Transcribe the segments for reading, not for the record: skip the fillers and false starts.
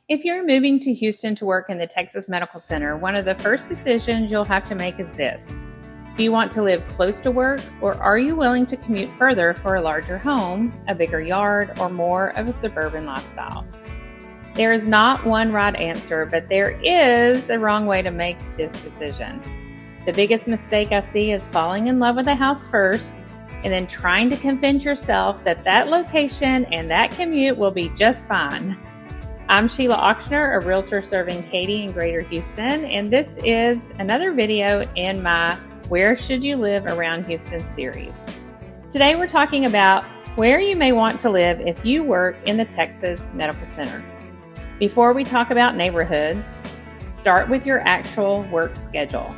If you're moving to Houston to work in the Texas Medical Center, one of the first decisions you'll have to make is this. Do you want to live close to work, or are you willing to commute further for a larger home, a bigger yard, or more of a suburban lifestyle? There is not one right answer, but there is a wrong way to make this decision. The biggest mistake I see is falling in love with a house first and then trying to convince yourself that that location and that commute will be just fine. I'm Sheila Ochsner, a realtor serving Katy and Greater Houston, and this is another video in my Where Should You Live Around Houston series. Today we're talking about where you may want to live if you work in the Texas Medical Center. Before we talk about neighborhoods, start with your actual work schedule.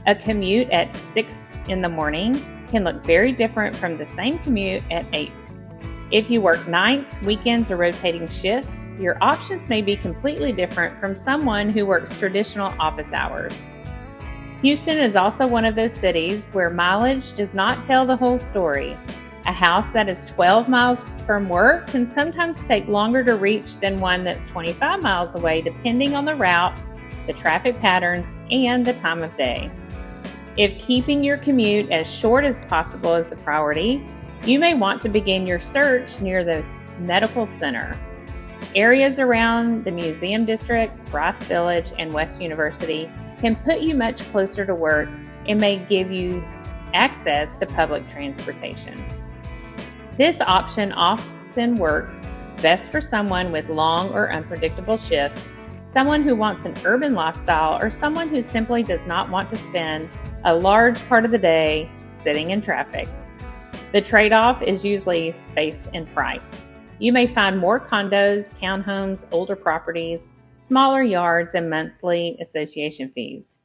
A commute at 6 in the morning can look very different from the same commute at 8. If you work nights, weekends, or rotating shifts, your options may be completely different from someone who works traditional office hours. Houston is also one of those cities where mileage does not tell the whole story. A house that is 12 miles from work can sometimes take longer to reach than one that's 25 miles away, depending on the route, the traffic patterns, and the time of day. If keeping your commute as short as possible is the priority, you may want to begin your search near the medical center. Areas around the Museum District, Rice Village, and West University can put you much closer to work and may give you access to public transportation. This option often works best for someone with long or unpredictable shifts, someone who wants an urban lifestyle, or someone who simply does not want to spend a large part of the day sitting in traffic. The trade-off is usually space and price. You may find more condos, townhomes, older properties, smaller yards, and monthly association fees.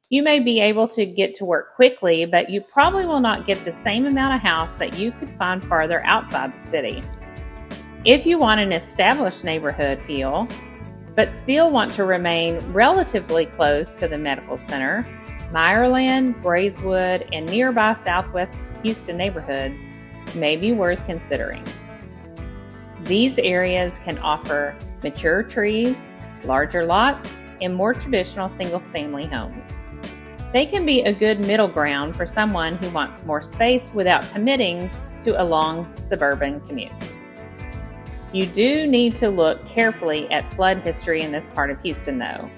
You may be able to get to work quickly, but you probably will not get the same amount of house that you could find farther outside the city. If you want an established neighborhood feel, but still want to remain relatively close to the medical center, Meyerland, Braeswood, and nearby Southwest Houston neighborhoods may be worth considering. These areas can offer mature trees, larger lots, and more traditional single-family homes. They can be a good middle ground for someone who wants more space without committing to a long suburban commute. You do need to look carefully at flood history in this part of Houston, though.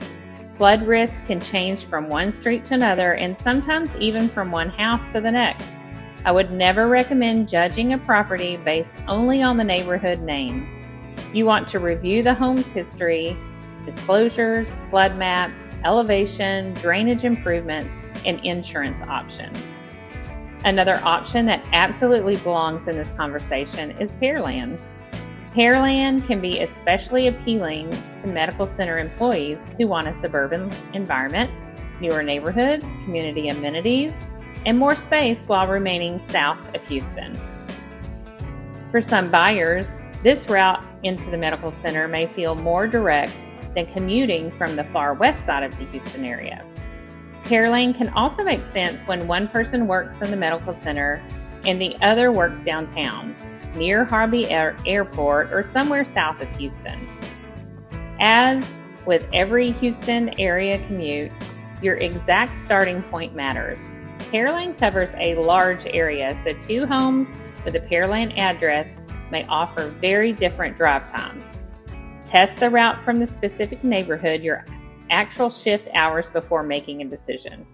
Flood risk can change from one street to another and sometimes even from one house to the next. I would never recommend judging a property based only on the neighborhood name. You want to review the home's history, disclosures, flood maps, elevation, drainage improvements, and insurance options. Another option that absolutely belongs in this conversation is Pearland. Pearland can be especially appealing to medical center employees who want a suburban environment, newer neighborhoods, community amenities, and more space while remaining south of Houston. For some buyers, this route into the medical center may feel more direct than commuting from the far west side of the Houston area. Pearland can also make sense when one person works in the medical center and the other works downtown, near Harvey Airport or somewhere south of Houston. As with every Houston area commute, your exact starting point matters. Pearland covers a large area, so two homes with a Pearland address may offer very different drive times. Test the route from the specific neighborhood, your actual shift hours before making a decision.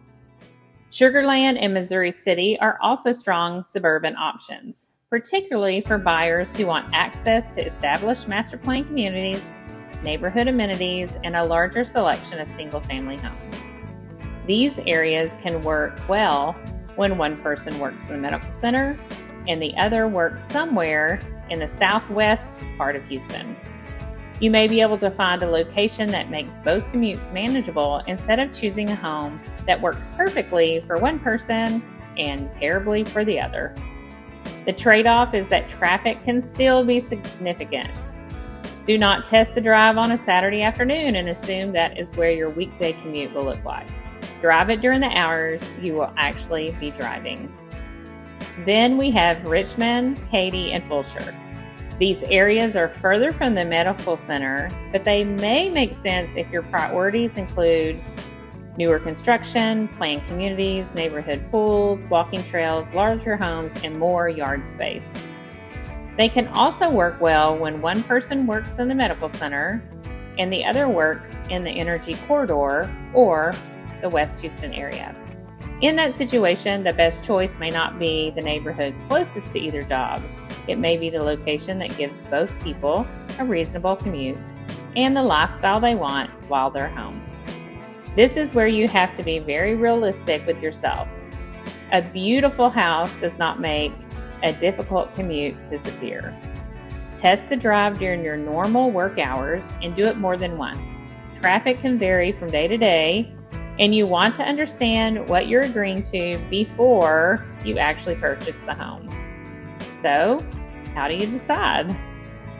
Sugar Land and Missouri City are also strong suburban options, particularly for buyers who want access to established master plan communities, neighborhood amenities, and a larger selection of single-family homes. These areas can work well when one person works in the medical center and the other works somewhere in the southwest part of Houston. You may be able to find a location that makes both commutes manageable instead of choosing a home that works perfectly for one person and terribly for the other. The trade-off is that traffic can still be significant. Do not test the drive on a Saturday afternoon and assume that is where your weekday commute will look like. Drive it during the hours you will actually be driving. Then we have Richmond, Katy, and Fulshear. These areas are further from the medical center, but they may make sense if your priorities include newer construction, planned communities, neighborhood pools, walking trails, larger homes, and more yard space. They can also work well when one person works in the medical center and the other works in the energy corridor or the West Houston area. In that situation, the best choice may not be the neighborhood closest to either job. It may be the location that gives both people a reasonable commute and the lifestyle they want while they're home. This is where you have to be very realistic with yourself. A beautiful house does not make a difficult commute disappear. Test the drive during your normal work hours and do it more than once. Traffic can vary from day to day, and you want to understand what you're agreeing to before you actually purchase the home. So, how do you decide?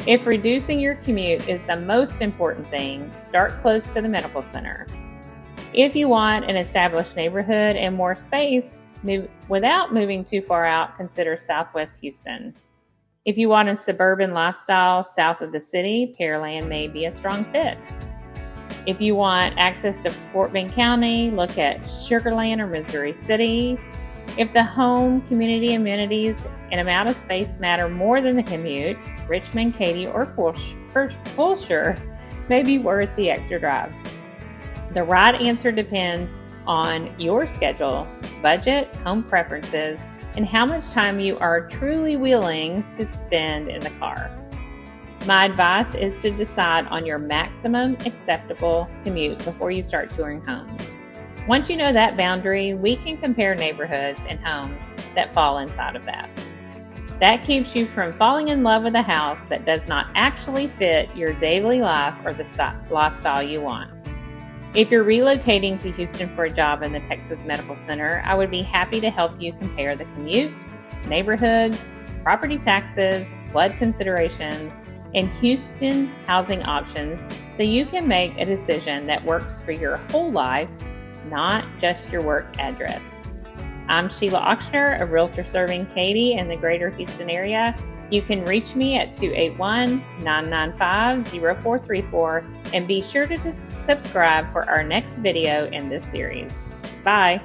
If reducing your commute is the most important thing, start close to the medical center. If you want an established neighborhood and more space, without moving too far out, consider Southwest Houston. If you want a suburban lifestyle south of the city, Pearland may be a strong fit. If you want access to Fort Bend County, look at Sugar Land or Missouri City. If the home, community amenities, and amount of space matter more than the commute, Richmond, Katy, or Fulshear may be worth the extra drive. The right answer depends on your schedule, budget, home preferences, and how much time you are truly willing to spend in the car. My advice is to decide on your maximum acceptable commute before you start touring homes. Once you know that boundary, we can compare neighborhoods and homes that fall inside of that. That keeps you from falling in love with a house that does not actually fit your daily life or the lifestyle you want. If you're relocating to Houston for a job in the Texas Medical Center, I would be happy to help you compare the commute, neighborhoods, property taxes, flood considerations, and Houston housing options so you can make a decision that works for your whole life, not just your work address. I'm Sheila Ochsner, a realtor serving Katy and the greater Houston area. You can reach me at 281-995-0434 and be sure to subscribe for our next video in this series. Bye.